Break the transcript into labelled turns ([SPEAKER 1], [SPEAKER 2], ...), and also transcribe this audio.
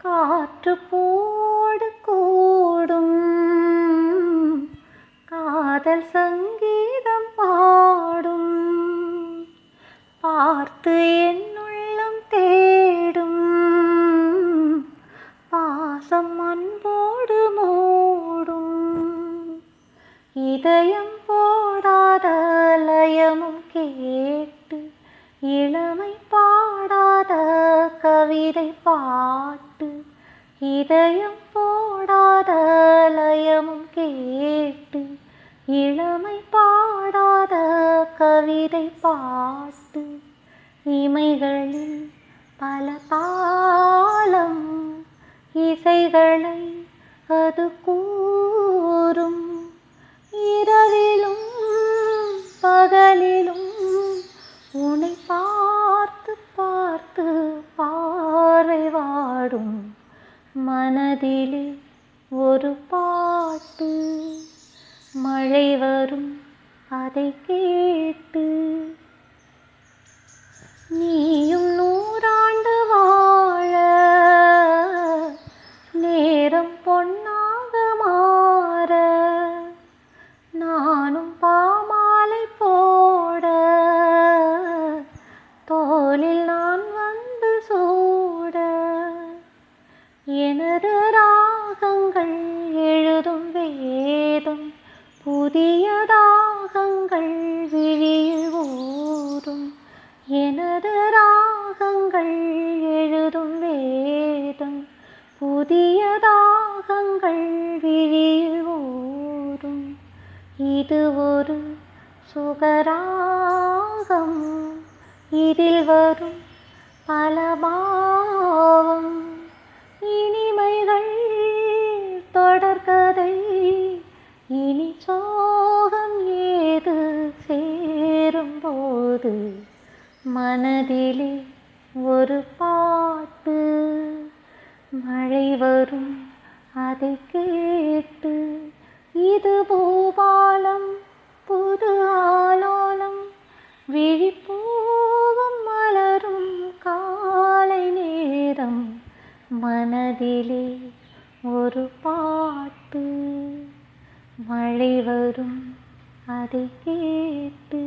[SPEAKER 1] காற்று போடு கூடும் காதல் சங்கீதம் பாடும் பார்த்து என்னுள்ளம் தேடும் பாசம் அன்போடு மூடும் இதயம் போடாத லயமும் கேட்டு இளமை பாடாத கவிதை பாட்டு இதயம் போடாத லயமும் கேட்டு இளமை பாடாத கவிதை பாட்டு இமைகளில் பல தாளம் இசைகளை அது கூறும் இரவிலும் பகலிலும் உன்னை பார்த்து பார்த்து பார்வை வாடும் மனதிலே ஒரு பாட்டு மழை வரும் அதை கேட்டு நீயும் நூறாண்டு வாழ நேரம் பொன்னாக மாற நானும் பாமாலை போட தோளில் நான் வந்து சூட எனது ராகங்கள் எழுதும் வேதம் புதிய ராகங்கள் விழியில் ஊறும் எனது ராகங்கள் எழுதும் வேதம் புதிய ராகங்கள் விழியில் ஊறும் இது ஒரு சுகராகம் இதில் வரும் பல பாவம் இனிமைகள் தொடர்கதை இனி சோகம் ஏது சேரும்போது மனதிலே ஒரு பாட்டு மழை வரும் அதை கேட்டு இது பூபாலம் புது ஆலோலம் விழிப்பூவும் மலரும் காலை நேரம் மனதிலே ஒரு பாட்டு மழை வரும் அதை கேட்டு